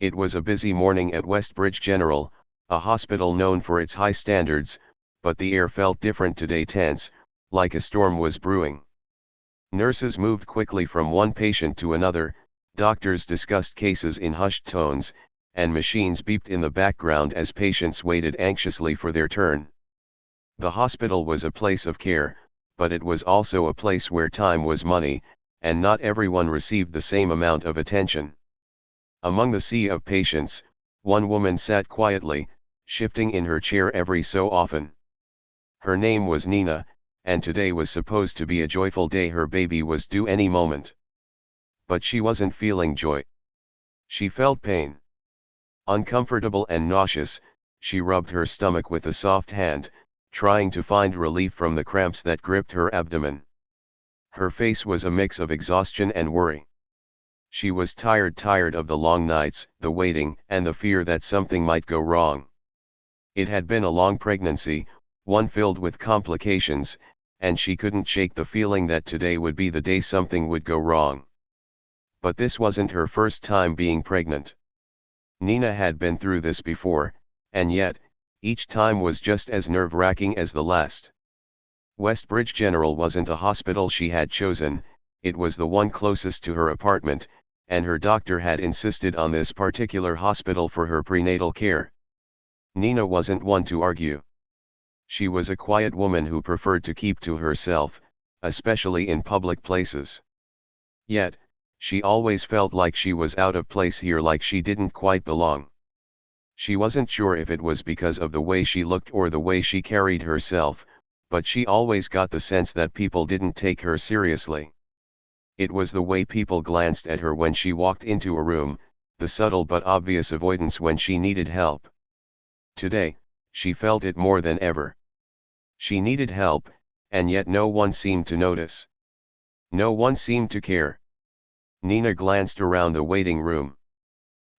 It was a busy morning at Westbridge General, a hospital known for its high standards, but the air felt different today, tense, like a storm was brewing. Nurses moved quickly from one patient to another, doctors discussed cases in hushed tones, and machines beeped in the background as patients waited anxiously for their turn. The hospital was a place of care, but it was also a place where time was money, and not everyone received the same amount of attention. Among the sea of patients, one woman sat quietly, shifting in her chair every so often. Her name was Nina, and today was supposed to be a joyful day. Her baby was due any moment. But she wasn't feeling joy. She felt pain. Uncomfortable and nauseous, she rubbed her stomach with a soft hand, trying to find relief from the cramps that gripped her abdomen. Her face was a mix of exhaustion and worry. She was tired of the long nights, the waiting, and the fear that something might go wrong. It had been a long pregnancy, one filled with complications, and she couldn't shake the feeling that today would be the day something would go wrong. But this wasn't her first time being pregnant. Nina had been through this before, and yet, each time was just as nerve-wracking as the last. Westbridge General wasn't a hospital she had chosen, it was the one closest to her apartment, and her doctor had insisted on this particular hospital for her prenatal care. Nina wasn't one to argue. She was a quiet woman who preferred to keep to herself, especially in public places. Yet, she always felt like she was out of place here, like she didn't quite belong. She wasn't sure if it was because of the way she looked or the way she carried herself, but she always got the sense that people didn't take her seriously. It was the way people glanced at her when she walked into a room, the subtle but obvious avoidance when she needed help. Today, she felt it more than ever. She needed help, and yet no one seemed to notice. No one seemed to care. Nina glanced around the waiting room.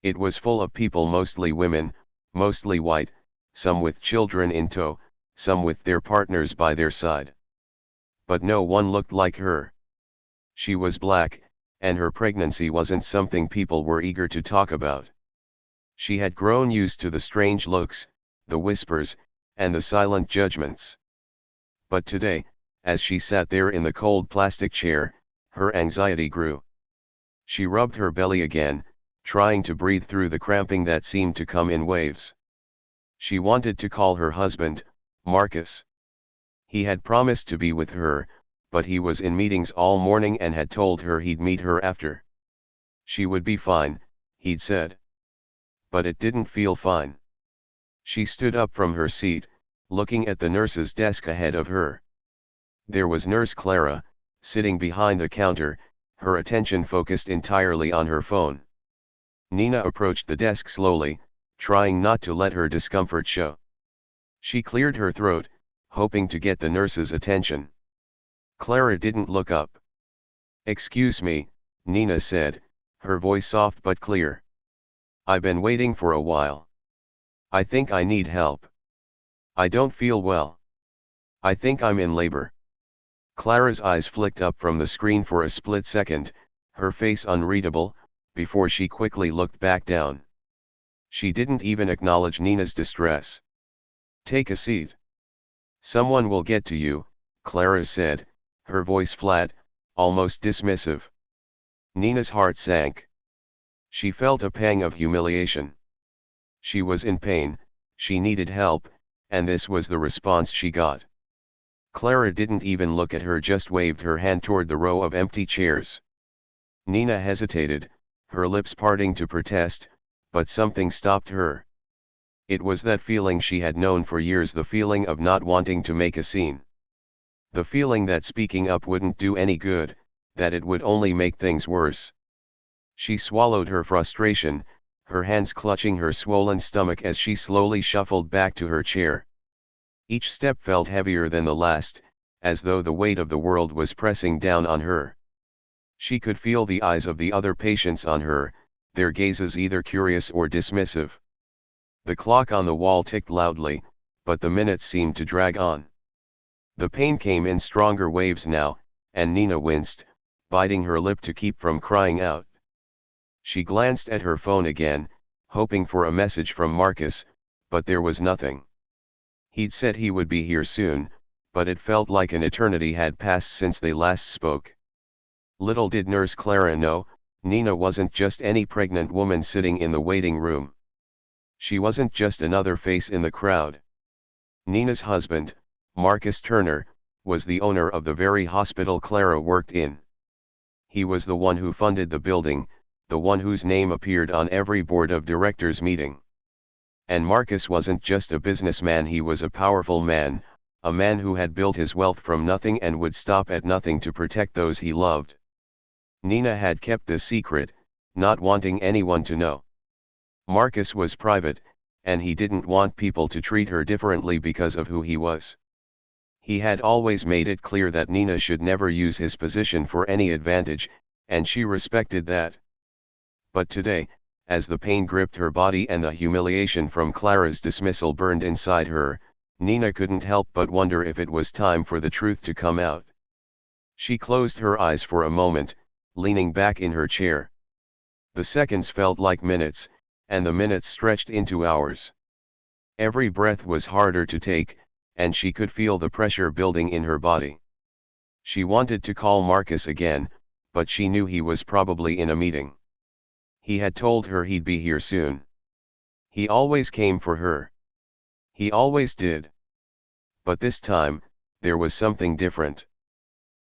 It was full of people, mostly women, mostly white, some with children in tow, some with their partners by their side. But no one looked like her. She was black, and her pregnancy wasn't something people were eager to talk about. She had grown used to the strange looks, the whispers, and the silent judgments. But today, as she sat there in the cold plastic chair, her anxiety grew. She rubbed her belly again, trying to breathe through the cramping that seemed to come in waves. She wanted to call her husband, Marcus. He had promised to be with her, but he was in meetings all morning and had told her he'd meet her after. She would be fine, he'd said. But it didn't feel fine. She stood up from her seat, looking at the nurse's desk ahead of her. There was Nurse Clara, sitting behind the counter, her attention focused entirely on her phone. Nina approached the desk slowly, trying not to let her discomfort show. She cleared her throat, hoping to get the nurse's attention. Clara didn't look up. "Excuse me," Nina said, her voice soft but clear. "I've been waiting for a while. I think I need help. I don't feel well. I think I'm in labor." Clara's eyes flicked up from the screen for a split second, her face unreadable, before she quickly looked back down. She didn't even acknowledge Nina's distress. "Take a seat. Someone will get to you," Clara said, her voice flat, almost dismissive. Nina's heart sank. She felt a pang of humiliation. She was in pain, she needed help, and this was the response she got. Clara didn't even look at her, just waved her hand toward the row of empty chairs. Nina hesitated, her lips parting to protest, but something stopped her. It was that feeling she had known for years, the feeling of not wanting to make a scene. The feeling that speaking up wouldn't do any good, that it would only make things worse. She swallowed her frustration, her hands clutching her swollen stomach as she slowly shuffled back to her chair. Each step felt heavier than the last, as though the weight of the world was pressing down on her. She could feel the eyes of the other patients on her, their gazes either curious or dismissive. The clock on the wall ticked loudly, but the minutes seemed to drag on. The pain came in stronger waves now, and Nina winced, biting her lip to keep from crying out. She glanced at her phone again, hoping for a message from Marcus, but there was nothing. He'd said he would be here soon, but it felt like an eternity had passed since they last spoke. Little did Nurse Clara know, Nina wasn't just any pregnant woman sitting in the waiting room. She wasn't just another face in the crowd. Nina's husband, Marcus Turner, was the owner of the very hospital Clara worked in. He was the one who funded the building, the one whose name appeared on every board of directors meeting. And Marcus wasn't just a businessman, he was a powerful man, a man who had built his wealth from nothing and would stop at nothing to protect those he loved. Nina had kept this secret, not wanting anyone to know. Marcus was private, and he didn't want people to treat her differently because of who he was. He had always made it clear that Nina should never use his position for any advantage, and she respected that. But today, as the pain gripped her body and the humiliation from Clara's dismissal burned inside her, Nina couldn't help but wonder if it was time for the truth to come out. She closed her eyes for a moment, leaning back in her chair. The seconds felt like minutes, and the minutes stretched into hours. Every breath was harder to take, and she could feel the pressure building in her body. She wanted to call Marcus again, but she knew he was probably in a meeting. He had told her he'd be here soon. He always came for her. He always did. But this time, there was something different.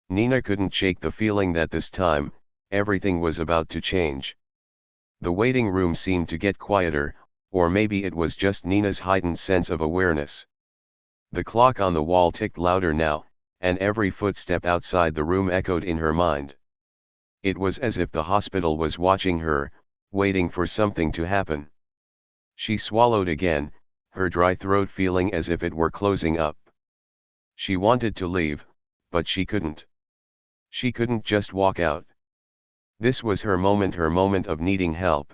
Nina couldn't shake the feeling that this time, everything was about to change. The waiting room seemed to get quieter, or maybe it was just Nina's heightened sense of awareness. The clock on the wall ticked louder now, and every footstep outside the room echoed in her mind. It was as if the hospital was watching her, waiting for something to happen. She swallowed again, her dry throat feeling as if it were closing up. She wanted to leave, but she couldn't. She couldn't just walk out. This was her moment of needing help.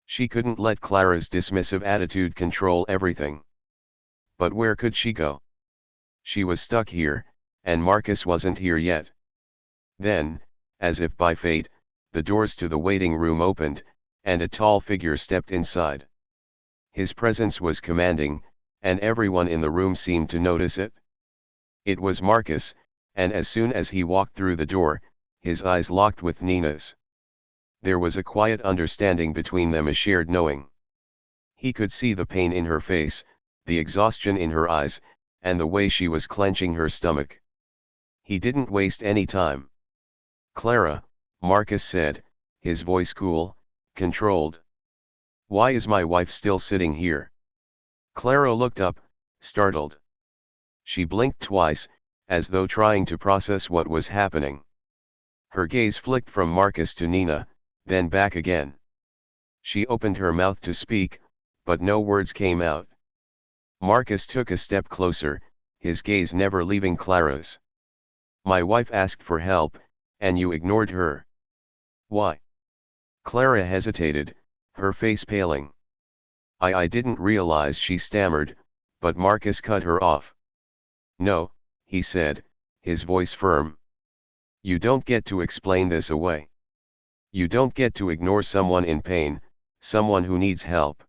She couldn't let Clara's dismissive attitude control everything. But where could she go? She was stuck here, and Marcus wasn't here yet. Then, as if by fate, the doors to the waiting room opened, and a tall figure stepped inside. His presence was commanding, and everyone in the room seemed to notice it. It was Marcus, and as soon as he walked through the door, his eyes locked with Nina's. There was a quiet understanding between them, a shared knowing. He could see the pain in her face, the exhaustion in her eyes, and the way she was clenching her stomach. He didn't waste any time. "Clara," Marcus said, his voice cool, controlled. "Why is my wife still sitting here?" Clara looked up, startled. She blinked twice, as though trying to process what was happening. Her gaze flicked from Marcus to Nina, then back again. She opened her mouth to speak, but no words came out. Marcus took a step closer, his gaze never leaving Clara's. "My wife asked for help, and you ignored her. Why?" Clara hesitated, her face paling. I didn't realize," she stammered, but Marcus cut her off. "No," he said, his voice firm. "You don't get to explain this away. You don't get to ignore someone in pain, someone who needs help."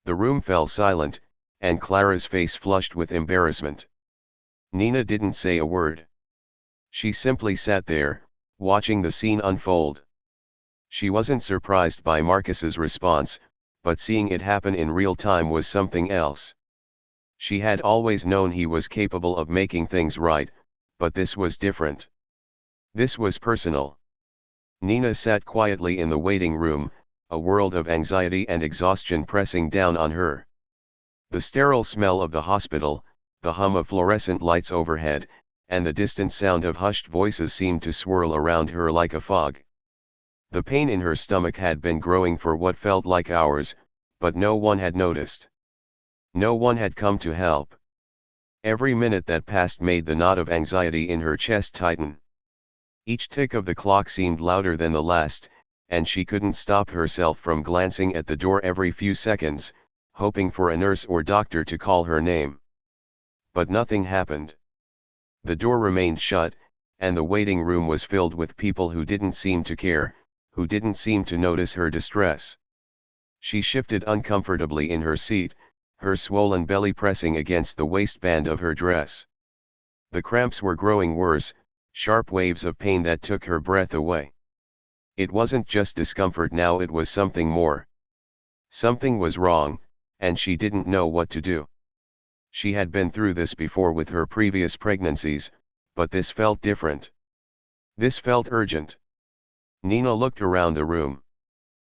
The room fell silent, and Clara's face flushed with embarrassment. Nina didn't say a word. She simply sat there, watching the scene unfold. She wasn't surprised by Marcus's response, but seeing it happen in real time was something else. She had always known he was capable of making things right, but this was different. This was personal. Nina sat quietly in the waiting room, a world of anxiety and exhaustion pressing down on her. The sterile smell of the hospital, the hum of fluorescent lights overhead, and the distant sound of hushed voices seemed to swirl around her like a fog. The pain in her stomach had been growing for what felt like hours, but no one had noticed. No one had come to help. Every minute that passed made the knot of anxiety in her chest tighten. Each tick of the clock seemed louder than the last, and she couldn't stop herself from glancing at the door every few seconds, hoping for a nurse or doctor to call her name. But nothing happened. The door remained shut, and the waiting room was filled with people who didn't seem to care, who didn't seem to notice her distress. She shifted uncomfortably in her seat, her swollen belly pressing against the waistband of her dress. The cramps were growing worse, sharp waves of pain that took her breath away. It wasn't just discomfort now, it was something more. Something was wrong, and she didn't know what to do. She had been through this before with her previous pregnancies, but this felt different. This felt urgent. Nina looked around the room.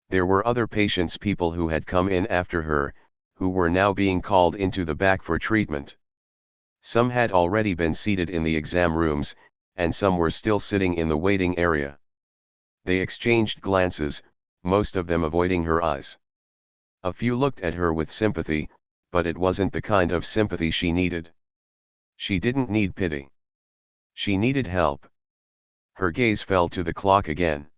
There were other patients, people who had come in after her, who were now being called into the back for treatment. Some had already been seated in the exam rooms, and some were still sitting in the waiting area. They exchanged glances, most of them avoiding her eyes. A few looked at her with sympathy, but it wasn't the kind of sympathy she needed. She didn't need pity. She needed help. Her gaze fell to the clock again.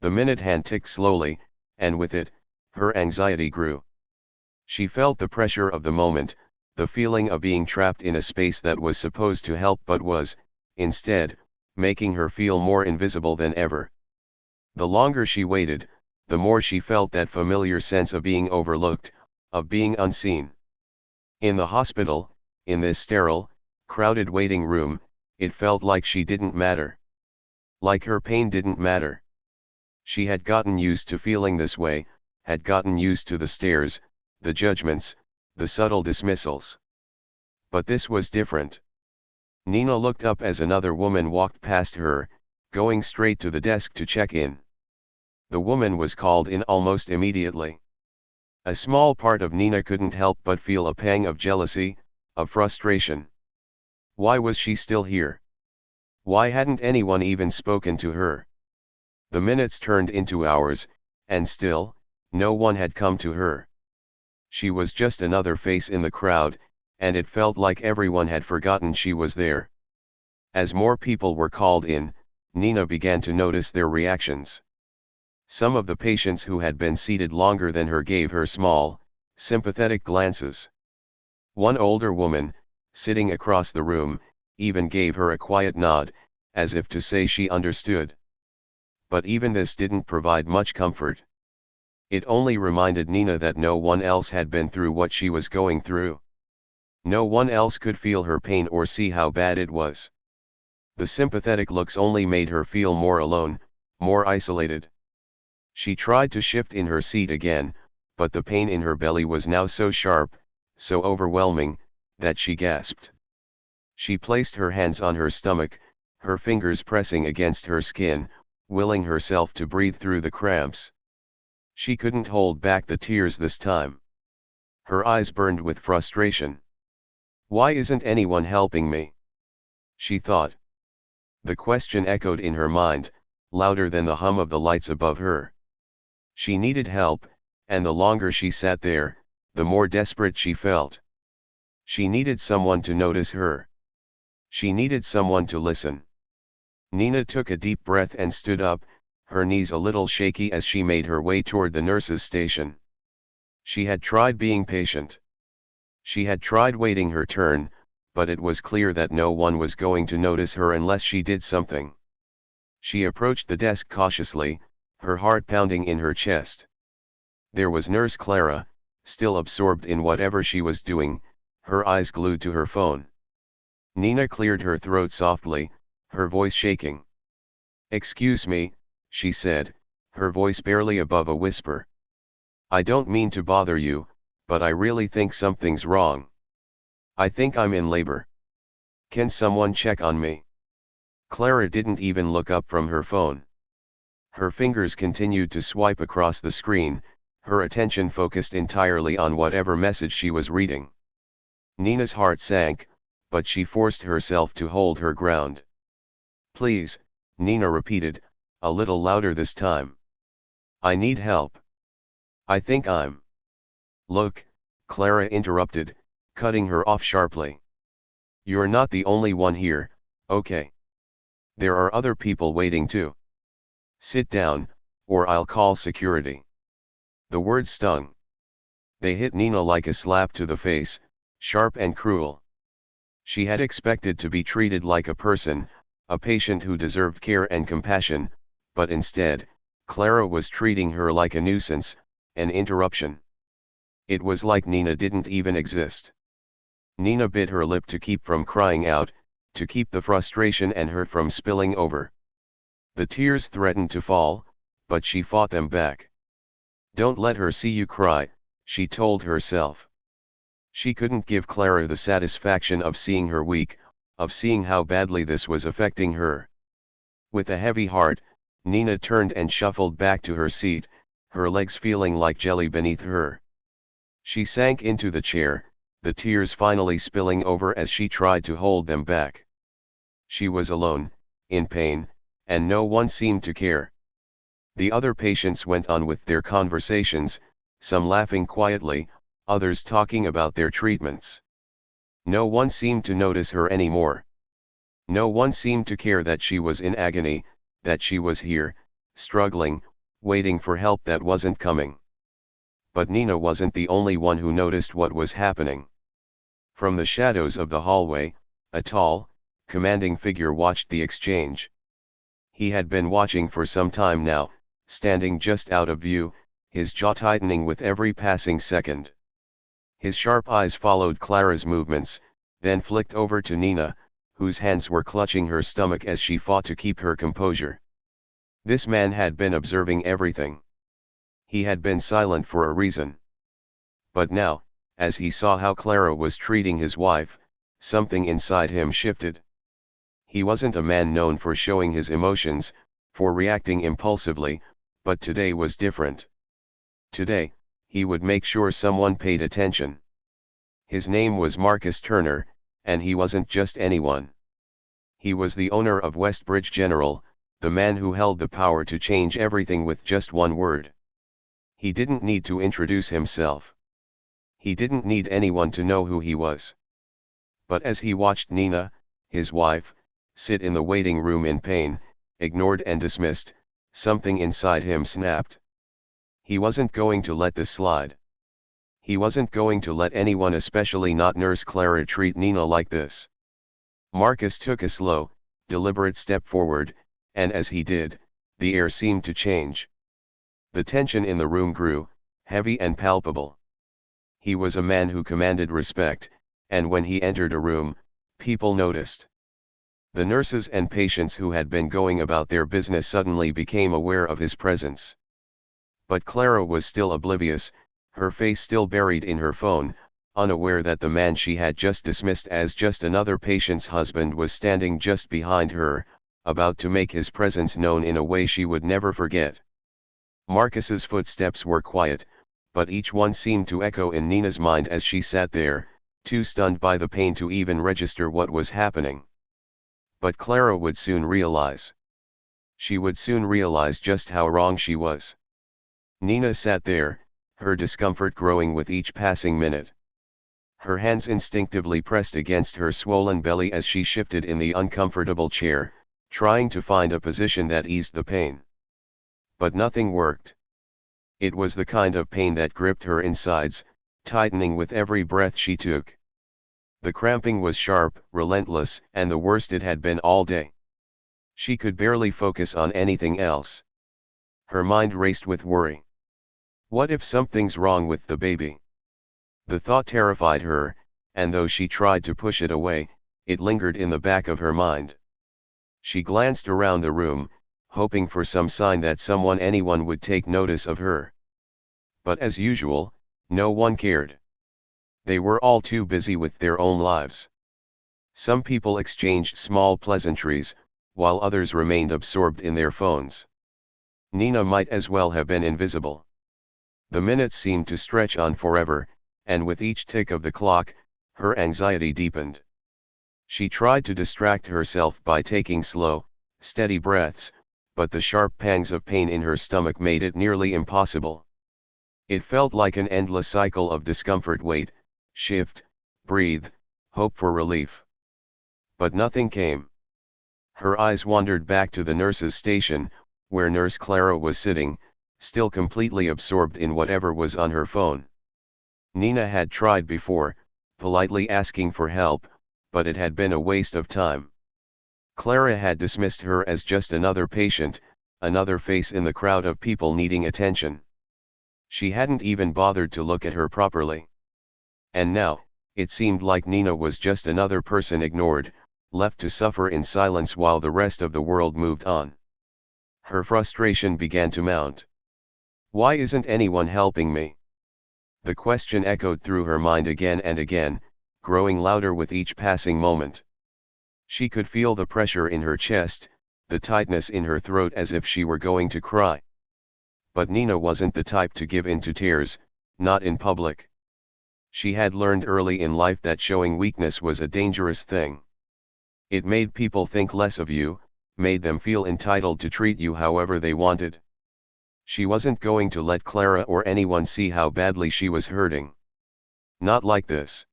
The minute hand ticked slowly, and with it, her anxiety grew. She felt the pressure of the moment, the feeling of being trapped in a space that was supposed to help but was, instead, making her feel more invisible than ever. The longer she waited, the more she felt that familiar sense of being overlooked, of being unseen. In the hospital, in this sterile, crowded waiting room, it felt like she didn't matter. Like her pain didn't matter. She had gotten used to feeling this way, had gotten used to the stares, the judgments, the subtle dismissals. But this was different. Nina looked up as another woman walked past her, going straight to the desk to check in. The woman was called in almost immediately. A small part of Nina couldn't help but feel a pang of jealousy, of frustration. Why was she still here? Why hadn't anyone even spoken to her? The minutes turned into hours, and still, no one had come to her. She was just another face in the crowd, and it felt like everyone had forgotten she was there. As more people were called in, Nina began to notice their reactions. Some of the patients who had been seated longer than her gave her small, sympathetic glances. One older woman, sitting across the room, even gave her a quiet nod, as if to say she understood. But even this didn't provide much comfort. It only reminded Nina that no one else had been through what she was going through. No one else could feel her pain or see how bad it was. The sympathetic looks only made her feel more alone, more isolated. She tried to shift in her seat again, but the pain in her belly was now so sharp, so overwhelming, that she gasped. She placed her hands on her stomach, her fingers pressing against her skin, willing herself to breathe through the cramps. She couldn't hold back the tears this time. Her eyes burned with frustration. Why isn't anyone helping me? She thought. The question echoed in her mind, louder than the hum of the lights above her. She needed help, and the longer she sat there, the more desperate she felt. She needed someone to notice her. She needed someone to listen. Nina took a deep breath and stood up, her knees a little shaky as she made her way toward the nurse's station. She had tried being patient. She had tried waiting her turn, but it was clear that no one was going to notice her unless she did something. She approached the desk cautiously, her heart pounding in her chest. There was Nurse Clara, still absorbed in whatever she was doing, her eyes glued to her phone. Nina cleared her throat softly, her voice shaking. "Excuse me," she said, her voice barely above a whisper. "I don't mean to bother you, but I really think something's wrong. I think I'm in labor. Can someone check on me?" Clara didn't even look up from her phone. Her fingers continued to swipe across the screen, her attention focused entirely on whatever message she was reading. Nina's heart sank, but she forced herself to hold her ground. "Please," Nina repeated, a little louder this time. "I need help. I think I'm—" "Look," Clara interrupted, cutting her off sharply. "You're not the only one here, okay? There are other people waiting too. Sit down, or I'll call security." The words stung. They hit Nina like a slap to the face, sharp and cruel. She had expected to be treated like a person, a patient who deserved care and compassion, but instead, Clara was treating her like a nuisance, an interruption. It was like Nina didn't even exist. Nina bit her lip to keep from crying out, to keep the frustration and hurt from spilling over. The tears threatened to fall, but she fought them back. Don't let her see you cry, she told herself. She couldn't give Clara the satisfaction of seeing her weak, of seeing how badly this was affecting her. With a heavy heart, Nina turned and shuffled back to her seat, her legs feeling like jelly beneath her. She sank into the chair, the tears finally spilling over as she tried to hold them back. She was alone, in pain, and no one seemed to care. The other patients went on with their conversations, some laughing quietly, others talking about their treatments. No one seemed to notice her anymore. No one seemed to care that she was in agony, that she was here, struggling, waiting for help that wasn't coming. But Nina wasn't the only one who noticed what was happening. From the shadows of the hallway, a tall, commanding figure watched the exchange. He had been watching for some time now, standing just out of view, his jaw tightening with every passing second. His sharp eyes followed Clara's movements, then flicked over to Nina, whose hands were clutching her stomach as she fought to keep her composure. This man had been observing everything. He had been silent for a reason. But now, as he saw how Clara was treating his wife, something inside him shifted. He wasn't a man known for showing his emotions, for reacting impulsively, but today was different. Today, he would make sure someone paid attention. His name was Marcus Turner, and he wasn't just anyone. He was the owner of Westbridge General, the man who held the power to change everything with just one word. He didn't need to introduce himself. He didn't need anyone to know who he was. But as he watched Nina, his wife, sit in the waiting room in pain, ignored and dismissed, something inside him snapped. He wasn't going to let this slide. He wasn't going to let anyone, especially not Nurse Clara, treat Nina like this. Marcus took a slow, deliberate step forward, and as he did, the air seemed to change. The tension in the room grew, heavy and palpable. He was a man who commanded respect, and when he entered a room, people noticed. The nurses and patients who had been going about their business suddenly became aware of his presence. But Clara was still oblivious, her face still buried in her phone, unaware that the man she had just dismissed as just another patient's husband was standing just behind her, about to make his presence known in a way she would never forget. Marcus's footsteps were quiet, but each one seemed to echo in Nina's mind as she sat there, too stunned by the pain to even register what was happening. But Clara would soon realize. She would soon realize just how wrong she was. Nina sat there, her discomfort growing with each passing minute. Her hands instinctively pressed against her swollen belly as she shifted in the uncomfortable chair, trying to find a position that eased the pain. But nothing worked. It was the kind of pain that gripped her insides, tightening with every breath she took. The cramping was sharp, relentless, and the worst it had been all day. She could barely focus on anything else. Her mind raced with worry. What if something's wrong with the baby? The thought terrified her, and though she tried to push it away, it lingered in the back of her mind. She glanced around the room, hoping for some sign that anyone would take notice of her. But as usual, no one cared. They were all too busy with their own lives. Some people exchanged small pleasantries, while others remained absorbed in their phones. Nina might as well have been invisible. The minutes seemed to stretch on forever, and with each tick of the clock, her anxiety deepened. She tried to distract herself by taking slow, steady breaths, but the sharp pangs of pain in her stomach made it nearly impossible. It felt like an endless cycle of discomfort: wait, shift, breathe, hope for relief. But nothing came. Her eyes wandered back to the nurse's station, where Nurse Clara was sitting, still completely absorbed in whatever was on her phone. Nina had tried before, politely asking for help, but it had been a waste of time. Clara had dismissed her as just another patient, another face in the crowd of people needing attention. She hadn't even bothered to look at her properly. And now, it seemed like Nina was just another person ignored, left to suffer in silence while the rest of the world moved on. Her frustration began to mount. Why isn't anyone helping me? The question echoed through her mind again and again, growing louder with each passing moment. She could feel the pressure in her chest, the tightness in her throat as if she were going to cry. But Nina wasn't the type to give in to tears, not in public. She had learned early in life that showing weakness was a dangerous thing. It made people think less of you, made them feel entitled to treat you however they wanted. She wasn't going to let Clara or anyone see how badly she was hurting. Not like this.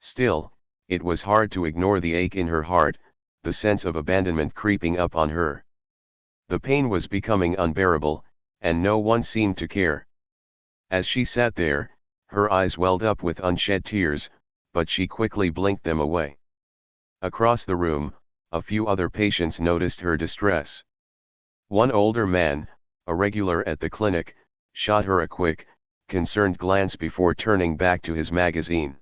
Still, it was hard to ignore the ache in her heart, the sense of abandonment creeping up on her. The pain was becoming unbearable, and no one seemed to care. As she sat there, her eyes welled up with unshed tears, but she quickly blinked them away. Across the room, a few other patients noticed her distress. One older man, a regular at the clinic, shot her a quick, concerned glance before turning back to his magazine.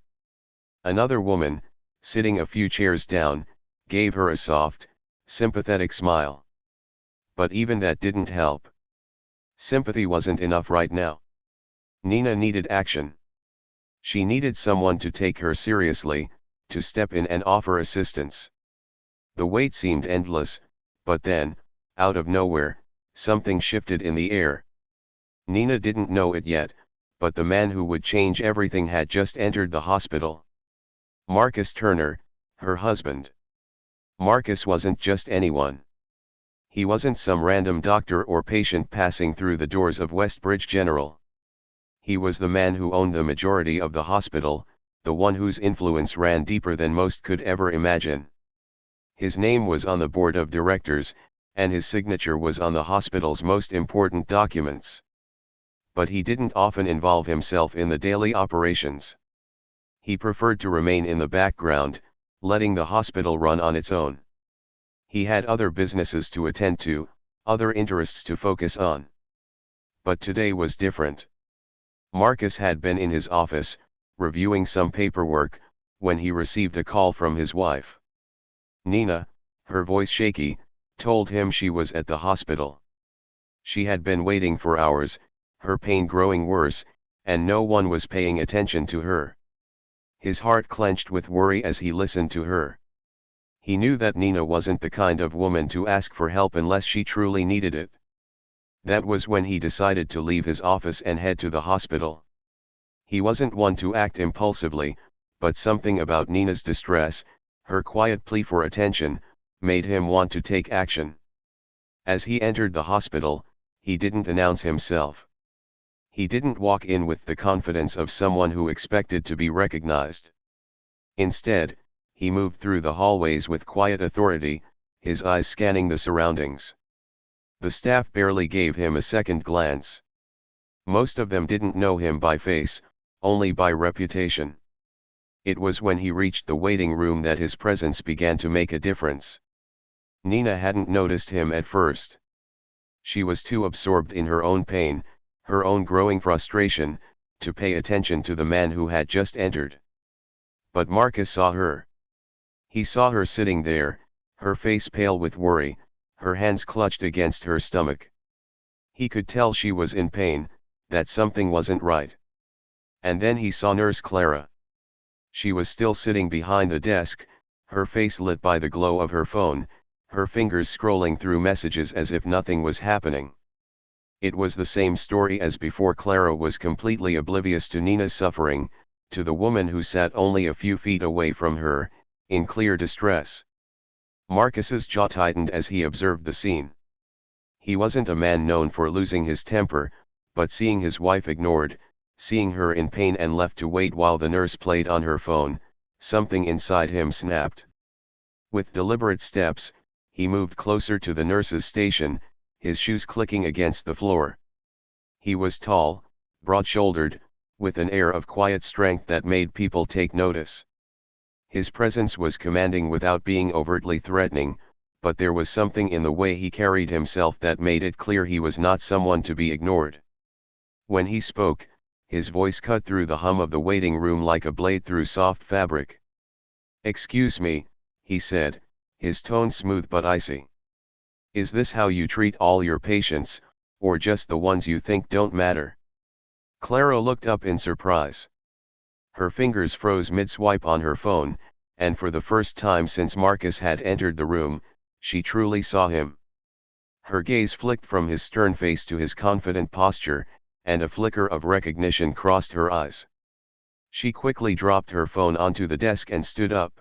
Another woman, sitting a few chairs down, gave her a soft, sympathetic smile. But even that didn't help. Sympathy wasn't enough right now. Nina needed action. She needed someone to take her seriously, to step in and offer assistance. The wait seemed endless, but then, out of nowhere, something shifted in the air. Nina didn't know it yet, but the man who would change everything had just entered the hospital. Marcus Turner, her husband. Marcus wasn't just anyone. He wasn't some random doctor or patient passing through the doors of Westbridge General. He was the man who owned the majority of the hospital, the one whose influence ran deeper than most could ever imagine. His name was on the board of directors, and his signature was on the hospital's most important documents. But he didn't often involve himself in the daily operations. He preferred to remain in the background, letting the hospital run on its own. He had other businesses to attend to, other interests to focus on. But today was different. Marcus had been in his office, reviewing some paperwork, when he received a call from his wife. Nina, her voice shaky, told him she was at the hospital. She had been waiting for hours, her pain growing worse, and no one was paying attention to her. His heart clenched with worry as he listened to her. He knew that Nina wasn't the kind of woman to ask for help unless she truly needed it. That was when he decided to leave his office and head to the hospital. He wasn't one to act impulsively, but something about Nina's distress, her quiet plea for attention, made him want to take action. As he entered the hospital, he didn't announce himself. He didn't walk in with the confidence of someone who expected to be recognized. Instead, he moved through the hallways with quiet authority, his eyes scanning the surroundings. The staff barely gave him a second glance. Most of them didn't know him by face, only by reputation. It was when he reached the waiting room that his presence began to make a difference. Nina hadn't noticed him at first. She was too absorbed in her own pain, her own growing frustration, to pay attention to the man who had just entered. But Marcus saw her. He saw her sitting there, her face pale with worry, her hands clutched against her stomach. He could tell she was in pain, that something wasn't right. And then he saw Nurse Clara. She was still sitting behind the desk, her face lit by the glow of her phone, her fingers scrolling through messages as if nothing was happening. It was the same story as before. Clara was completely oblivious to Nina's suffering, to the woman who sat only a few feet away from her, in clear distress. Marcus's jaw tightened as he observed the scene. He wasn't a man known for losing his temper, but seeing his wife ignored, seeing her in pain and left to wait while the nurse played on her phone, something inside him snapped. With deliberate steps, he moved closer to the nurse's station, his shoes clicking against the floor. He was tall, broad-shouldered, with an air of quiet strength that made people take notice. His presence was commanding without being overtly threatening, but there was something in the way he carried himself that made it clear he was not someone to be ignored. When he spoke, his voice cut through the hum of the waiting room like a blade through soft fabric. "Excuse me," he said, his tone smooth but icy. "Is this how you treat all your patients, or just the ones you think don't matter?" Clara looked up in surprise. Her fingers froze mid-swipe on her phone, and for the first time since Marcus had entered the room, she truly saw him. Her gaze flicked from his stern face to his confident posture, and a flicker of recognition crossed her eyes. She quickly dropped her phone onto the desk and stood up.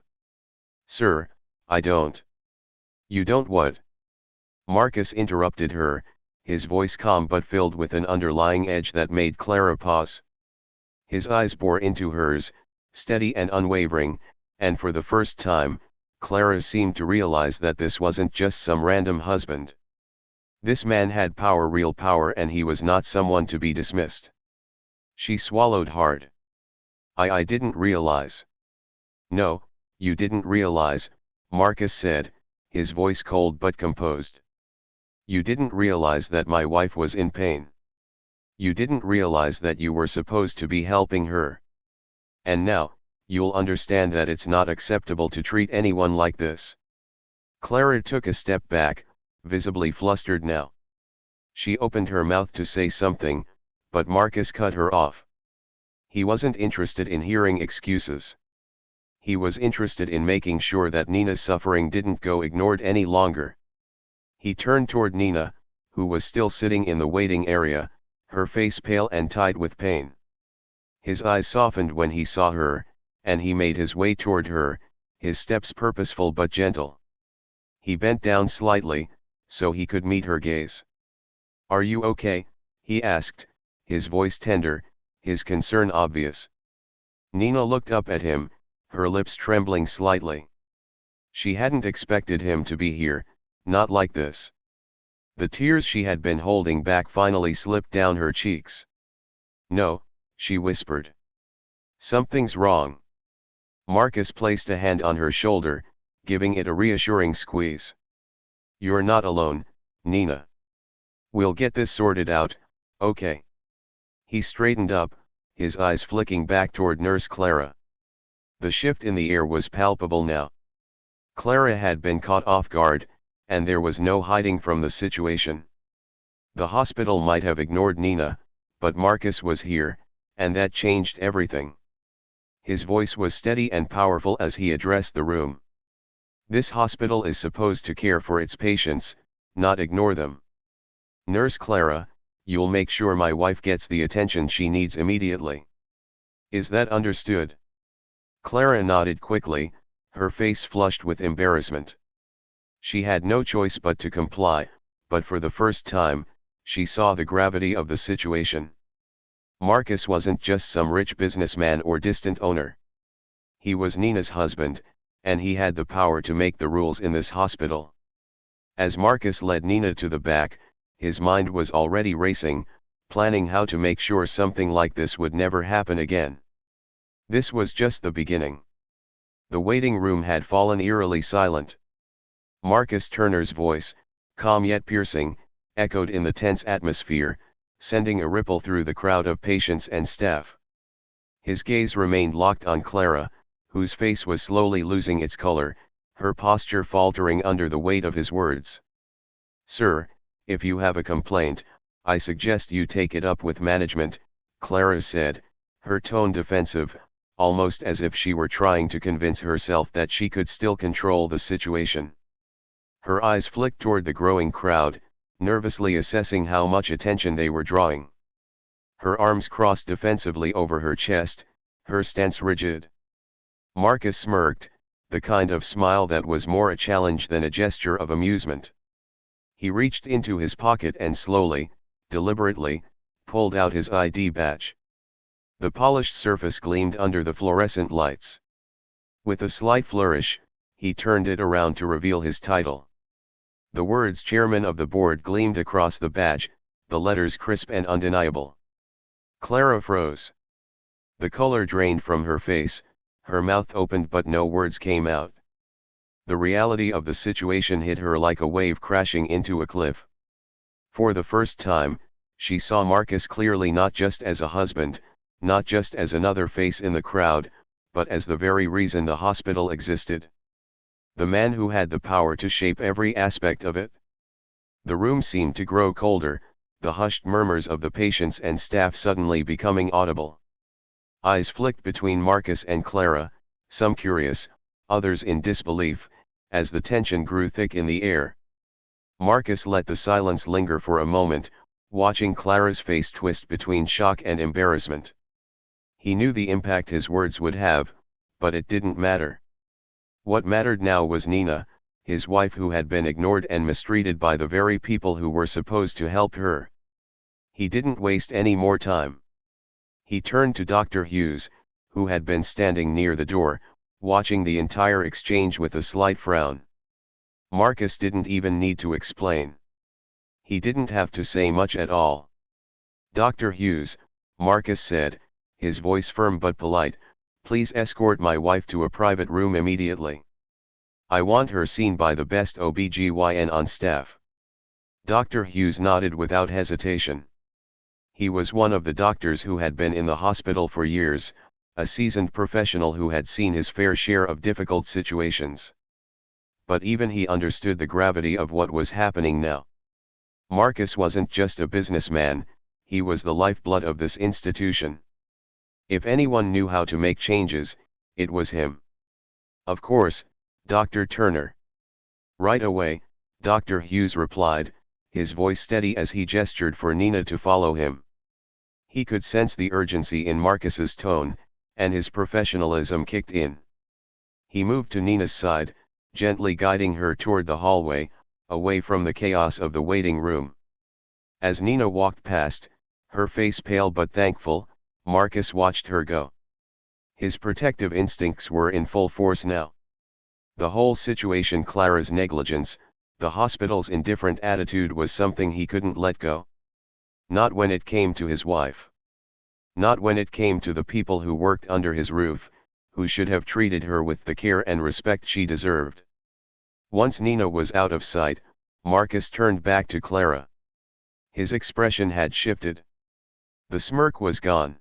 "Sir, I don't." "You don't what?" Marcus interrupted her, his voice calm but filled with an underlying edge that made Clara pause. His eyes bore into hers, steady and unwavering, and for the first time, Clara seemed to realize that this wasn't just some random husband. This man had power, real power, and he was not someone to be dismissed. She swallowed hard. I didn't realize." "No, you didn't realize," Marcus said, his voice cold but composed. "You didn't realize that my wife was in pain. You didn't realize that you were supposed to be helping her. And now, you'll understand that it's not acceptable to treat anyone like this." Clara took a step back, visibly flustered now. She opened her mouth to say something, but Marcus cut her off. He wasn't interested in hearing excuses. He was interested in making sure that Nina's suffering didn't go ignored any longer. He turned toward Nina, who was still sitting in the waiting area, her face pale and tied with pain. His eyes softened when he saw her, and he made his way toward her, his steps purposeful but gentle. He bent down slightly, so he could meet her gaze. "Are you okay?" he asked, his voice tender, his concern obvious. Nina looked up at him, her lips trembling slightly. She hadn't expected him to be here, not like this. The tears she had been holding back finally slipped down her cheeks. "No," she whispered. "Something's wrong." Marcus placed a hand on her shoulder, giving it a reassuring squeeze. "You're not alone, Nina. We'll get this sorted out, okay?" He straightened up, his eyes flicking back toward Nurse Clara. The shift in the air was palpable now. Clara had been caught off guard, and there was no hiding from the situation. The hospital might have ignored Nina, but Marcus was here, and that changed everything. His voice was steady and powerful as he addressed the room. "This hospital is supposed to care for its patients, not ignore them. Nurse Clara, you'll make sure my wife gets the attention she needs immediately. Is that understood?" Clara nodded quickly, her face flushed with embarrassment. She had no choice but to comply, but for the first time, she saw the gravity of the situation. Marcus wasn't just some rich businessman or distant owner. He was Nina's husband, and he had the power to make the rules in this hospital. As Marcus led Nina to the back, his mind was already racing, planning how to make sure something like this would never happen again. This was just the beginning. The waiting room had fallen eerily silent. Marcus Turner's voice, calm yet piercing, echoed in the tense atmosphere, sending a ripple through the crowd of patients and staff. His gaze remained locked on Clara, whose face was slowly losing its color, her posture faltering under the weight of his words. "Sir, if you have a complaint, I suggest you take it up with management," Clara said, her tone defensive, almost as if she were trying to convince herself that she could still control the situation. Her eyes flicked toward the growing crowd, nervously assessing how much attention they were drawing. Her arms crossed defensively over her chest, her stance rigid. Marcus smirked, the kind of smile that was more a challenge than a gesture of amusement. He reached into his pocket and slowly, deliberately, pulled out his ID badge. The polished surface gleamed under the fluorescent lights. With a slight flourish, he turned it around to reveal his title. The words "Chairman of the Board" gleamed across the badge, the letters crisp and undeniable. Clara froze. The color drained from her face, her mouth opened but no words came out. The reality of the situation hit her like a wave crashing into a cliff. For the first time, She saw Marcus clearly, not just as a husband, not just as another face in the crowd, but as the very reason the hospital existed. The man who had the power to shape every aspect of it. The room seemed to grow colder, the hushed murmurs of the patients and staff suddenly becoming audible. Eyes flicked between Marcus and Clara, some curious, others in disbelief, as the tension grew thick in the air. Marcus let the silence linger for a moment, watching Clara's face twist between shock and embarrassment. He knew the impact his words would have, but it didn't matter. What mattered now was Nina, his wife, who had been ignored and mistreated by the very people who were supposed to help her. He didn't waste any more time. He turned to Dr. Hughes, who had been standing near the door, watching the entire exchange with a slight frown. Marcus didn't even need to explain. He didn't have to say much at all. "Dr. Hughes," Marcus said, his voice firm but polite, "please escort my wife to a private room immediately. I want her seen by the best OB/GYN on staff." Dr. Hughes nodded without hesitation. He was one of the doctors who had been in the hospital for years, a seasoned professional who had seen his fair share of difficult situations. But even he understood the gravity of what was happening now. Marcus wasn't just a businessman, he was the lifeblood of this institution. If anyone knew how to make changes, it was him. "Of course, Dr. Turner." "Right away," Dr. Hughes replied, his voice steady as he gestured for Nina to follow him. He could sense the urgency in Marcus's tone, and his professionalism kicked in. He moved to Nina's side, gently guiding her toward the hallway, away from the chaos of the waiting room. As Nina walked past, her face pale but thankful, Marcus watched her go. His protective instincts were in full force now. The whole situation, Clara's negligence, the hospital's indifferent attitude, was something he couldn't let go. Not when it came to his wife. Not when it came to the people who worked under his roof, who should have treated her with the care and respect she deserved. Once Nina was out of sight, Marcus turned back to Clara. His expression had shifted. The smirk was gone.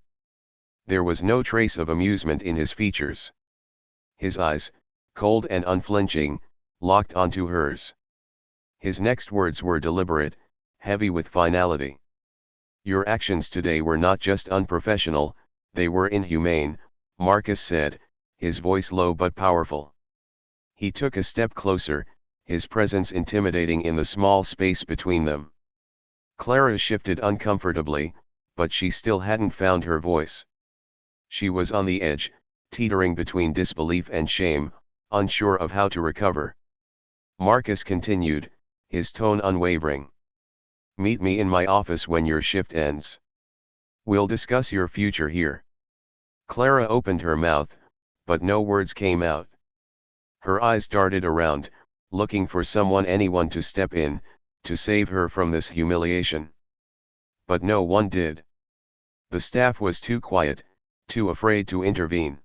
There was no trace of amusement in his features. His eyes, cold and unflinching, locked onto hers. His next words were deliberate, heavy with finality. "Your actions today were not just unprofessional, they were inhumane," Marcus said, his voice low but powerful. He took a step closer, his presence intimidating in the small space between them. Clara shifted uncomfortably, but she still hadn't found her voice. She was on the edge, teetering between disbelief and shame, unsure of how to recover. Marcus continued, his tone unwavering. "Meet me in my office when your shift ends. We'll discuss your future here." Clara opened her mouth, but no words came out. Her eyes darted around, looking for anyone to step in, to save her from this humiliation. But no one did. The staff was too quiet, too afraid to intervene.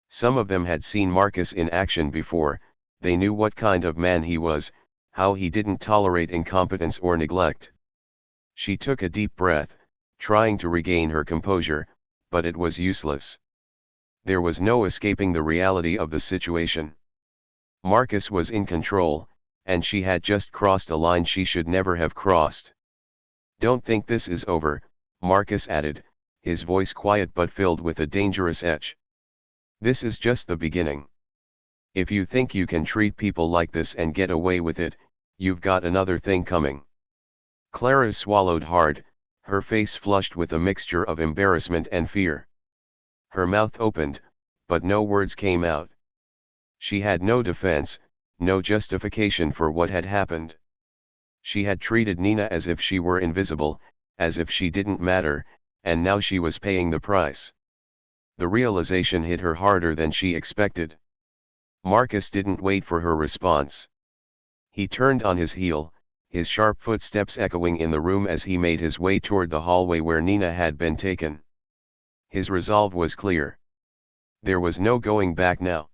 Some of them had seen Marcus in action before, they knew what kind of man he was, how he didn't tolerate incompetence or neglect. She took a deep breath, trying to regain her composure, but it was useless. There was no escaping the reality of the situation. Marcus was in control, and she had just crossed a line she should never have crossed. "Don't think this is over," Marcus added, his voice quiet but filled with a dangerous edge. "This is just the beginning. If you think you can treat people like this and get away with it, you've got another thing coming." Clara swallowed hard, her face flushed with a mixture of embarrassment and fear. Her mouth opened, but no words came out. She had no defense, no justification for what had happened. She had treated Nina as if she were invisible, as if she didn't matter, and now she was paying the price. The realization hit her harder than she expected. Marcus didn't wait for her response. He turned on his heel, his sharp footsteps echoing in the room as he made his way toward the hallway where Nina had been taken. His resolve was clear. There was no going back now.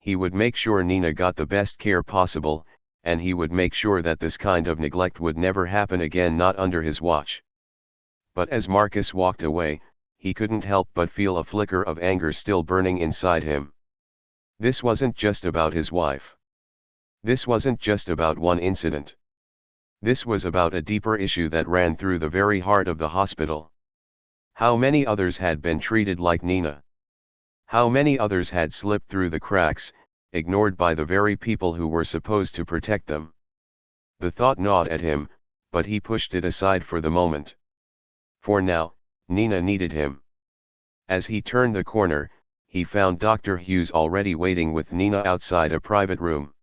He would make sure Nina got the best care possible, and he would make sure that this kind of neglect would never happen again, not under his watch. But as Marcus walked away, he couldn't help but feel a flicker of anger still burning inside him. This wasn't just about his wife. This wasn't just about one incident. This was about a deeper issue that ran through the very heart of the hospital. How many others had been treated like Nina? How many others had slipped through the cracks, ignored by the very people who were supposed to protect them? The thought gnawed at him, but he pushed it aside for the moment. For now, Nina needed him. As he turned the corner, he found Dr. Hughes already waiting with Nina outside a private room.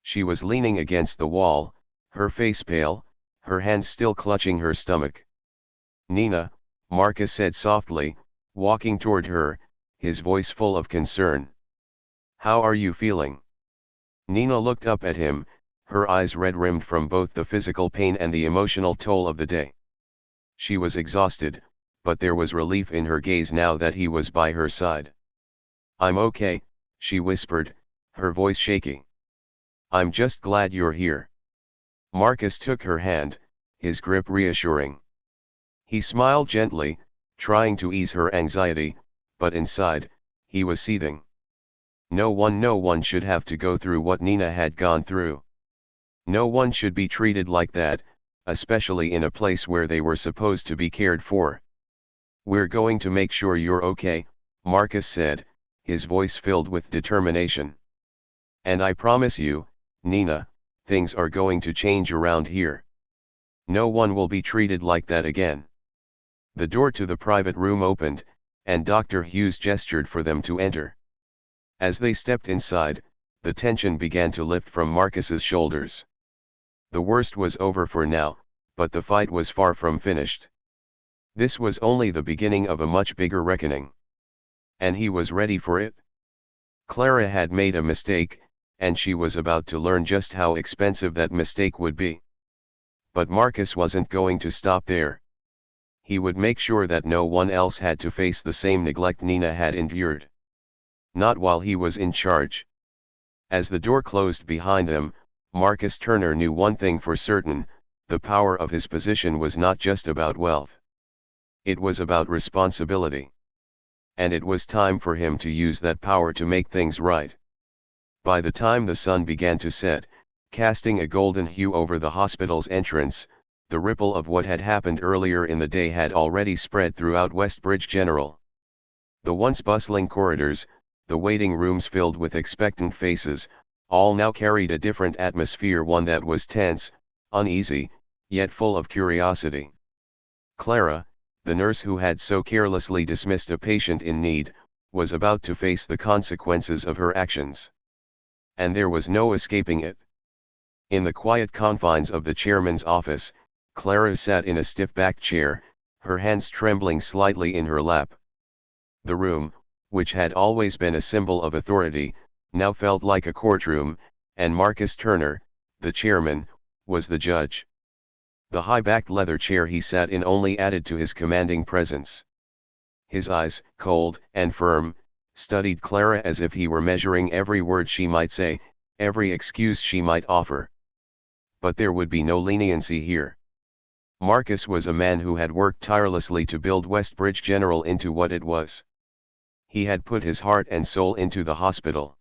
She was leaning against the wall, her face pale, her hands still clutching her stomach. "Nina," Marcus said softly, walking toward her, his voice full of concern. "How are you feeling?" Nina looked up at him, her eyes red-rimmed from both the physical pain and the emotional toll of the day. She was exhausted, but there was relief in her gaze now that he was by her side. "I'm okay," she whispered, her voice shaky. "I'm just glad you're here." Marcus took her hand, his grip reassuring. He smiled gently, trying to ease her anxiety, but inside, he was seething. No one should have to go through what Nina had gone through. No one should be treated like that, especially in a place where they were supposed to be cared for. "We're going to make sure you're okay," Marcus said, his voice filled with determination. "And I promise you, Nina, things are going to change around here. No one will be treated like that again." The door to the private room opened, and Dr. Hughes gestured for them to enter. As they stepped inside, the tension began to lift from Marcus's shoulders. The worst was over for now, but the fight was far from finished. This was only the beginning of a much bigger reckoning. And he was ready for it. Clara had made a mistake, and she was about to learn just how expensive that mistake would be. But Marcus wasn't going to stop there. He would make sure that no one else had to face the same neglect Nina had endured. Not while he was in charge. As the door closed behind them, Marcus Turner knew one thing for certain: the power of his position was not just about wealth. It was about responsibility. And it was time for him to use that power to make things right. By the time the sun began to set, casting a golden hue over the hospital's entrance, the ripple of what had happened earlier in the day had already spread throughout Westbridge General. The once bustling corridors, the waiting rooms filled with expectant faces, all now carried a different atmosphere, one that was tense, uneasy, yet full of curiosity. Clara, the nurse who had so carelessly dismissed a patient in need, was about to face the consequences of her actions. And there was no escaping it. In the quiet confines of the chairman's office, Clara sat in a stiff-backed chair, her hands trembling slightly in her lap. The room, which had always been a symbol of authority, now felt like a courtroom, and Marcus Turner, the chairman, was the judge. The high-backed leather chair he sat in only added to his commanding presence. His eyes, cold and firm, studied Clara as if he were measuring every word she might say, every excuse she might offer. But there would be no leniency here. Marcus was a man who had worked tirelessly to build Westbridge General into what it was. He had put his heart and soul into the hospital.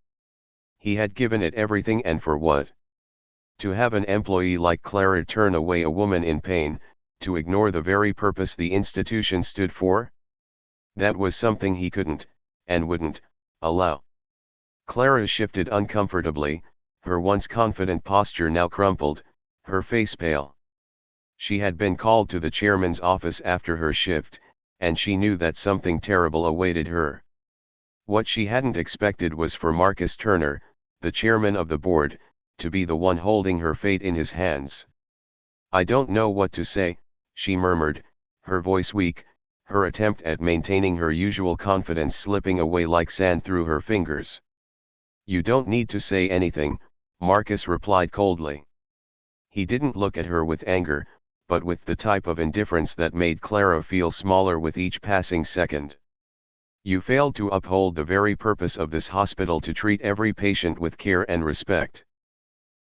He had given it everything, and for what? To have an employee like Clara turn away a woman in pain, to ignore the very purpose the institution stood for? That was something he couldn't, and wouldn't, allow. Clara shifted uncomfortably, her once confident posture now crumpled, her face pale. She had been called to the chairman's office after her shift, and she knew that something terrible awaited her. What she hadn't expected was for Marcus Turner, the chairman of the board, to be the one holding her fate in his hands. "I don't know what to say," she murmured, her voice weak, her attempt at maintaining her usual confidence slipping away like sand through her fingers. "You don't need to say anything," Marcus replied coldly. He didn't look at her with anger, but with the type of indifference that made Clara feel smaller with each passing second. "You failed to uphold the very purpose of this hospital, to treat every patient with care and respect."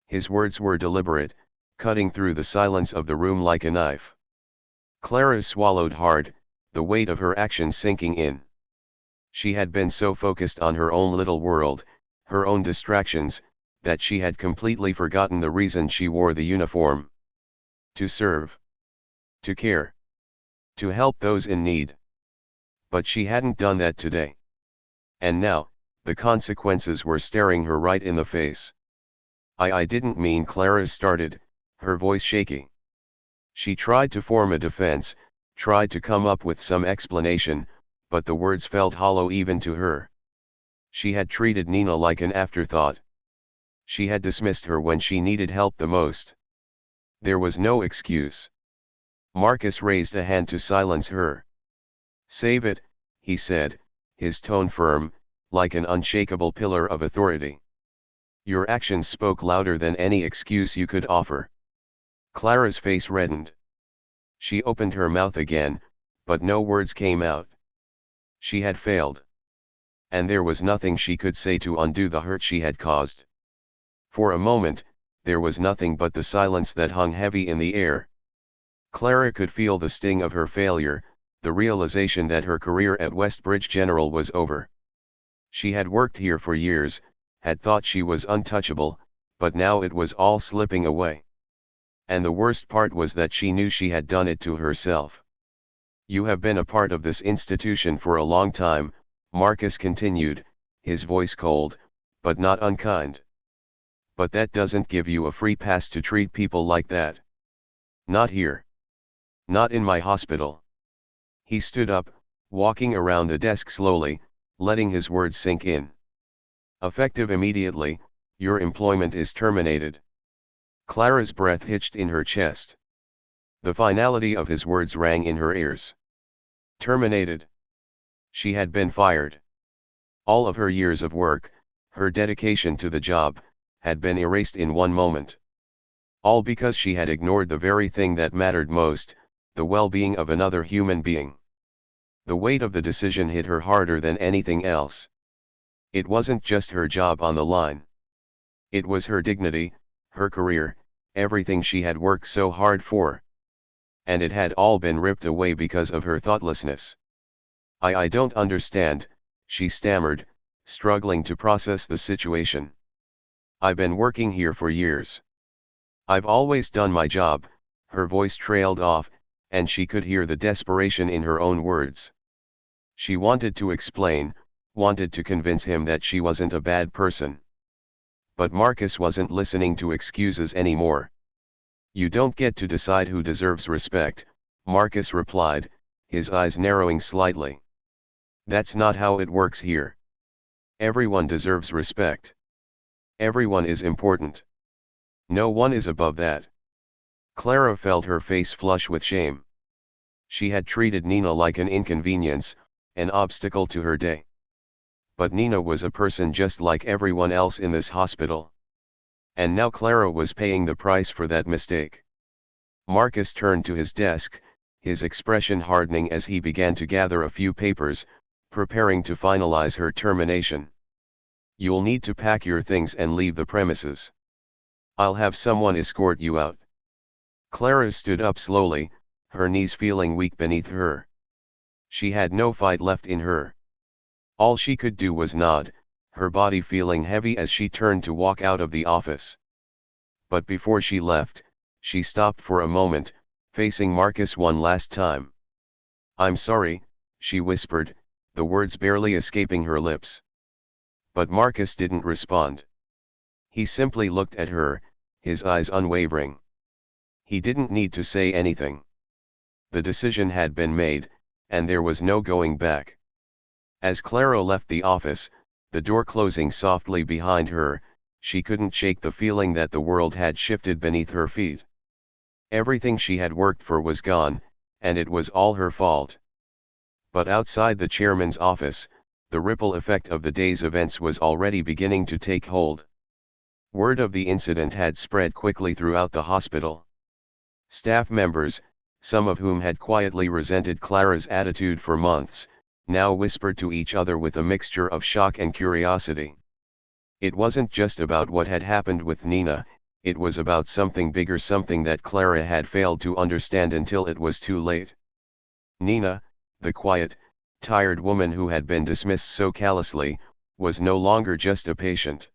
His words were deliberate, cutting through the silence of the room like a knife. Clara swallowed hard, the weight of her actions sinking in. She had been so focused on her own little world, her own distractions, that she had completely forgotten the reason she wore the uniform. To serve. To care. To help those in need. But she hadn't done that today. And now, the consequences were staring her right in the face. I didn't mean, Clara started, her voice shaky. She tried to form a defense, tried to come up with some explanation, but the words felt hollow even to her. She had treated Nina like an afterthought. She had dismissed her when she needed help the most. There was no excuse. Marcus raised a hand to silence her. "Save it," he said, his tone firm, like an unshakable pillar of authority. "Your actions spoke louder than any excuse you could offer." Clara's face reddened. She opened her mouth again, but no words came out. She had failed. And there was nothing she could say to undo the hurt she had caused. For a moment, there was nothing but the silence that hung heavy in the air. Clara could feel the sting of her failure, the realization that her career at Westbridge General was over. She had worked here for years, had thought she was untouchable, but now it was all slipping away. And the worst part was that she knew she had done it to herself. "You have been a part of this institution for a long time," Marcus continued, his voice cold, but not unkind. "But that doesn't give you a free pass to treat people like that. Not here. Not in my hospital." He stood up, walking around the desk slowly, letting his words sink in. "Effective immediately, your employment is terminated." Clara's breath hitched in her chest. The finality of his words rang in her ears. Terminated. She had been fired. All of her years of work, her dedication to the job, had been erased in one moment. All because she had ignored the very thing that mattered most, the well-being of another human being. The weight of the decision hit her harder than anything else. It wasn't just her job on the line. It was her dignity, her career, everything she had worked so hard for. And it had all been ripped away because of her thoughtlessness. I don't understand," she stammered, struggling to process the situation. "I've been working here for years. I've always done my job." Her voice trailed off, and she could hear the desperation in her own words. She wanted to explain, wanted to convince him that she wasn't a bad person. But Marcus wasn't listening to excuses anymore. "You don't get to decide who deserves respect," Marcus replied, his eyes narrowing slightly. "That's not how it works here. Everyone deserves respect. Everyone is important. No one is above that." Clara felt her face flush with shame. She had treated Nina like an inconvenience, an obstacle to her day. But Nina was a person just like everyone else in this hospital. And now Clara was paying the price for that mistake. Marcus turned to his desk, his expression hardening as he began to gather a few papers, preparing to finalize her termination. "You'll need to pack your things and leave the premises. I'll have someone escort you out." Clara stood up slowly, her knees feeling weak beneath her. She had no fight left in her. All she could do was nod, her body feeling heavy as she turned to walk out of the office. But before she left, she stopped for a moment, facing Marcus one last time. "I'm sorry," she whispered, the words barely escaping her lips. But Marcus didn't respond. He simply looked at her, his eyes unwavering. He didn't need to say anything. The decision had been made, and there was no going back. As Clara left the office, the door closing softly behind her, she couldn't shake the feeling that the world had shifted beneath her feet. Everything she had worked for was gone, and it was all her fault. But outside the chairman's office, the ripple effect of the day's events was already beginning to take hold. Word of the incident had spread quickly throughout the hospital. Staff members, some of whom had quietly resented Clara's attitude for months, now whispered to each other with a mixture of shock and curiosity. It wasn't just about what had happened with Nina, it was about something bigger, something that Clara had failed to understand until it was too late. Nina, the quiet, tired woman who had been dismissed so callously, was no longer just a patient.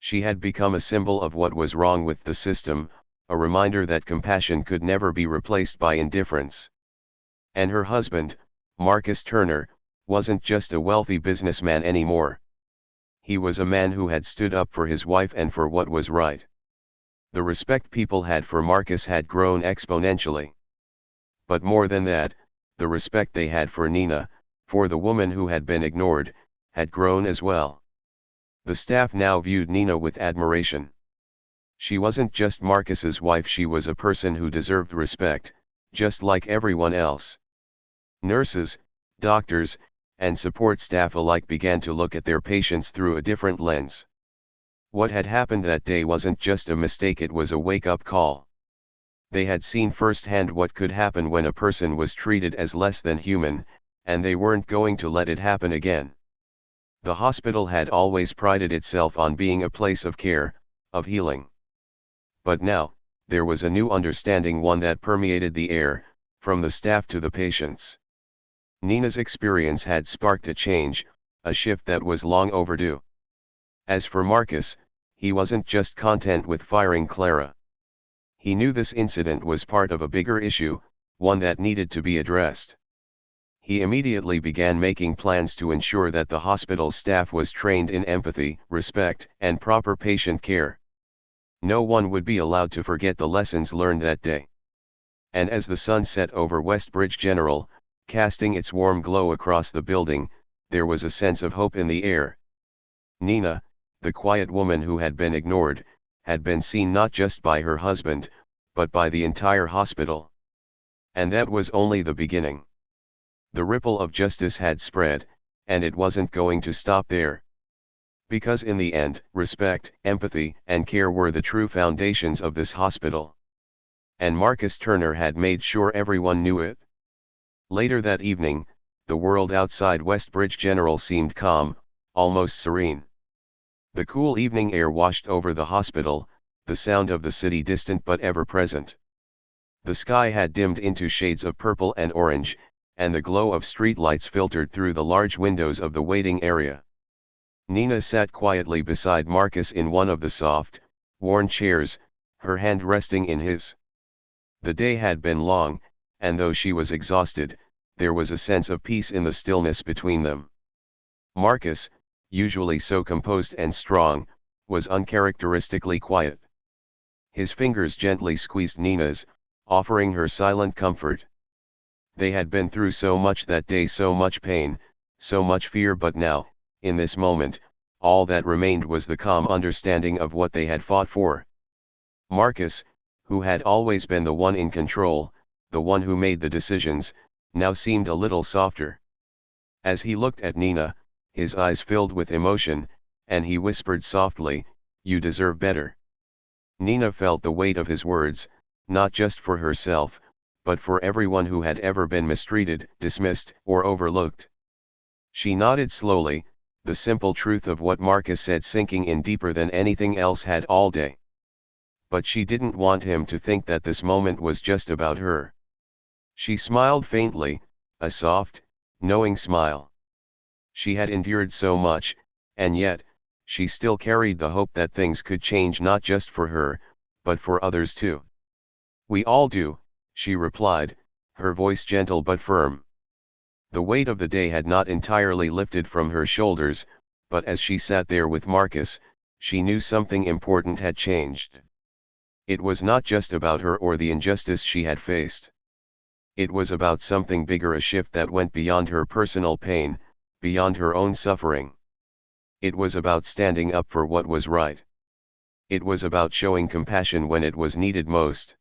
She had become a symbol of what was wrong with the system, a reminder that compassion could never be replaced by indifference. And her husband, Marcus Turner, wasn't just a wealthy businessman anymore. He was a man who had stood up for his wife and for what was right. The respect people had for Marcus had grown exponentially. But more than that, the respect they had for Nina, for the woman who had been ignored, had grown as well. The staff now viewed Nina with admiration. She wasn't just Marcus's wife, she was a person who deserved respect, just like everyone else. Nurses, doctors, and support staff alike began to look at their patients through a different lens. What had happened that day wasn't just a mistake, it was a wake-up call. They had seen firsthand what could happen when a person was treated as less than human, and they weren't going to let it happen again. The hospital had always prided itself on being a place of care, of healing. But now, there was a new understanding, one that permeated the air, from the staff to the patients. Nina's experience had sparked a change, a shift that was long overdue. As for Marcus, he wasn't just content with firing Clara. He knew this incident was part of a bigger issue, one that needed to be addressed. He immediately began making plans to ensure that the hospital staff was trained in empathy, respect, and proper patient care. No one would be allowed to forget the lessons learned that day. And as the sun set over Westbridge General, casting its warm glow across the building, there was a sense of hope in the air. Nina, the quiet woman who had been ignored, had been seen not just by her husband, but by the entire hospital. And that was only the beginning. The ripple of justice had spread, and it wasn't going to stop there. Because in the end, respect, empathy, and care were the true foundations of this hospital. And Marcus Turner had made sure everyone knew it. Later that evening, the world outside Westbridge General seemed calm, almost serene. The cool evening air washed over the hospital, the sound of the city distant but ever present. The sky had dimmed into shades of purple and orange, and the glow of streetlights filtered through the large windows of the waiting area. Nina sat quietly beside Marcus in one of the soft, worn chairs, her hand resting in his. The day had been long, and though she was exhausted, there was a sense of peace in the stillness between them. Marcus, usually so composed and strong, was uncharacteristically quiet. His fingers gently squeezed Nina's, offering her silent comfort. They had been through so much that day, so much pain, so much fear, but now, in this moment, all that remained was the calm understanding of what they had fought for. Marcus, who had always been the one in control, the one who made the decisions, now seemed a little softer. As he looked at Nina, his eyes filled with emotion, and he whispered softly, "You deserve better." Nina felt the weight of his words, not just for herself, but for everyone who had ever been mistreated, dismissed, or overlooked. She nodded slowly, the simple truth of what Marcus said sinking in deeper than anything else had all day. But she didn't want him to think that this moment was just about her. She smiled faintly, a soft, knowing smile. She had endured so much, and yet, she still carried the hope that things could change, not just for her, but for others too. "We all do," she replied, her voice gentle but firm. The weight of the day had not entirely lifted from her shoulders, but as she sat there with Marcus, she knew something important had changed. It was not just about her or the injustice she had faced. It was about something bigger, a shift that went beyond her personal pain, beyond her own suffering. It was about standing up for what was right. It was about showing compassion when it was needed most.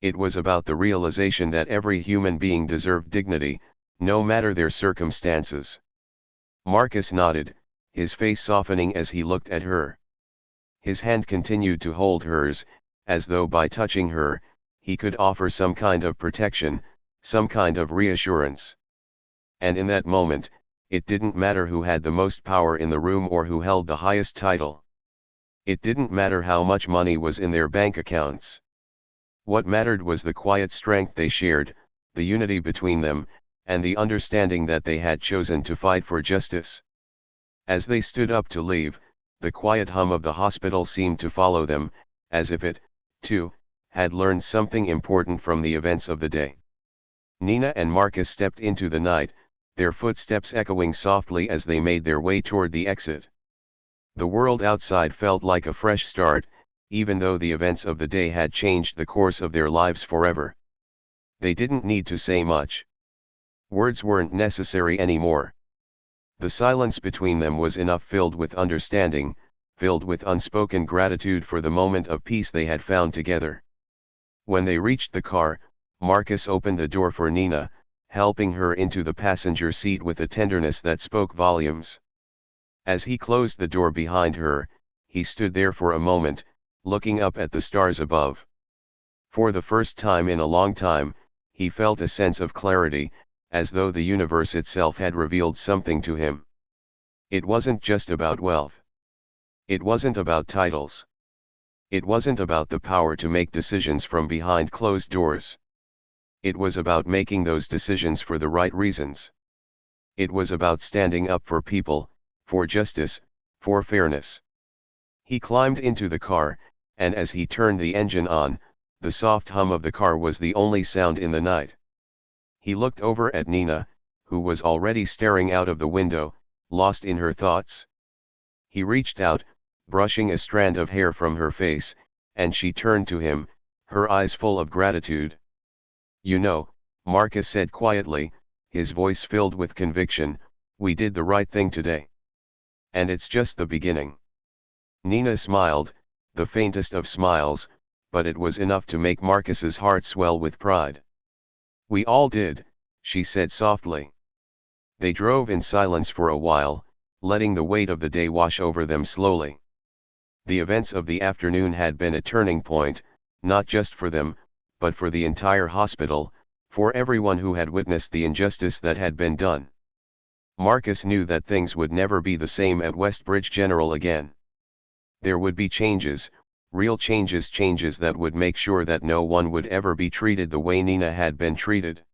It was about the realization that every human being deserved dignity, no matter their circumstances. Marcus nodded, his face softening as he looked at her. His hand continued to hold hers, as though by touching her, he could offer some kind of protection, some kind of reassurance. And in that moment, it didn't matter who had the most power in the room or who held the highest title. It didn't matter how much money was in their bank accounts. What mattered was the quiet strength they shared, the unity between them, and the understanding that they had chosen to fight for justice. As they stood up to leave, the quiet hum of the hospital seemed to follow them, as if it, too, had learned something important from the events of the day. Nina and Marcus stepped into the night, their footsteps echoing softly as they made their way toward the exit. The world outside felt like a fresh start, even though the events of the day had changed the course of their lives forever. They didn't need to say much. Words weren't necessary anymore. The silence between them was enough, filled with understanding, filled with unspoken gratitude for the moment of peace they had found together. When they reached the car, Marcus opened the door for Nina, helping her into the passenger seat with a tenderness that spoke volumes. As he closed the door behind her, he stood there for a moment, looking up at the stars above. For the first time in a long time, he felt a sense of clarity, as though the universe itself had revealed something to him. It wasn't just about wealth. It wasn't about titles. It wasn't about the power to make decisions from behind closed doors. It was about making those decisions for the right reasons. It was about standing up for people, for justice, for fairness. He climbed into the car, and as he turned the engine on, the soft hum of the car was the only sound in the night. He looked over at Nina, who was already staring out of the window, lost in her thoughts. He reached out, brushing a strand of hair from her face, and she turned to him, her eyes full of gratitude. "You know," Marcus said quietly, his voice filled with conviction, "we did the right thing today. And it's just the beginning." Nina smiled, the faintest of smiles, but it was enough to make Marcus's heart swell with pride. "We all did," she said softly. They drove in silence for a while, letting the weight of the day wash over them slowly. The events of the afternoon had been a turning point, not just for them, but for the entire hospital, for everyone who had witnessed the injustice that had been done. Marcus knew that things would never be the same at Westbridge General again. There would be changes, real changes, changes that would make sure that no one would ever be treated the way Nina had been treated.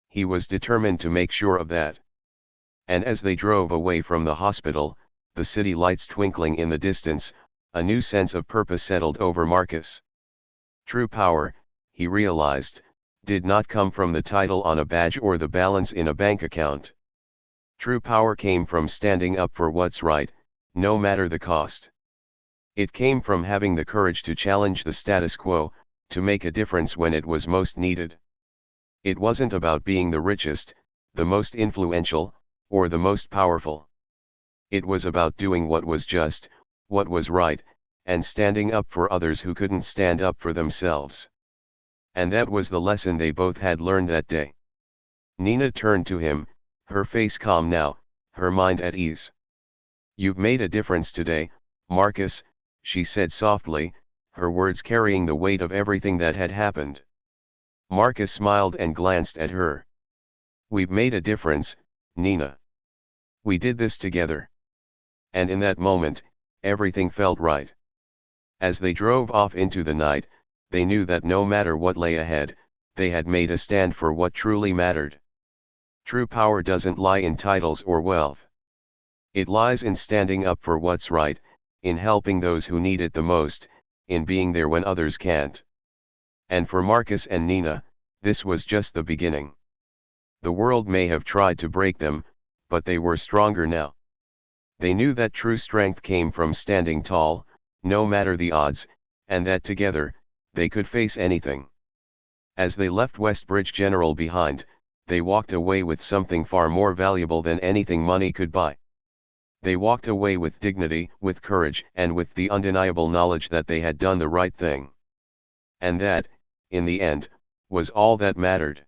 He was determined to make sure of that. And as they drove away from the hospital, the city lights twinkling in the distance, a new sense of purpose settled over Marcus. True power, he realized, did not come from the title on a badge or the balance in a bank account. True power came from standing up for what's right, no matter the cost. It came from having the courage to challenge the status quo, to make a difference when it was most needed. It wasn't about being the richest, the most influential, or the most powerful. It was about doing what was just, what was right, and standing up for others who couldn't stand up for themselves. And that was the lesson they both had learned that day. Nina turned to him, her face calm now, her mind at ease. "You've made a difference today, Marcus," she said softly, her words carrying the weight of everything that had happened. Marcus smiled and glanced at her. "We've made a difference, Nina. We did this together." And in that moment, everything felt right. As they drove off into the night, they knew that no matter what lay ahead, they had made a stand for what truly mattered. True power doesn't lie in titles or wealth. It lies in standing up for what's right, in helping those who need it the most, in being there when others can't. And for Marcus and Nina, this was just the beginning. The world may have tried to break them, but they were stronger now. They knew that true strength came from standing tall, no matter the odds, and that together, they could face anything. As they left Westbridge General behind, they walked away with something far more valuable than anything money could buy. They walked away with dignity, with courage, and with the undeniable knowledge that they had done the right thing. And that, in the end, was all that mattered.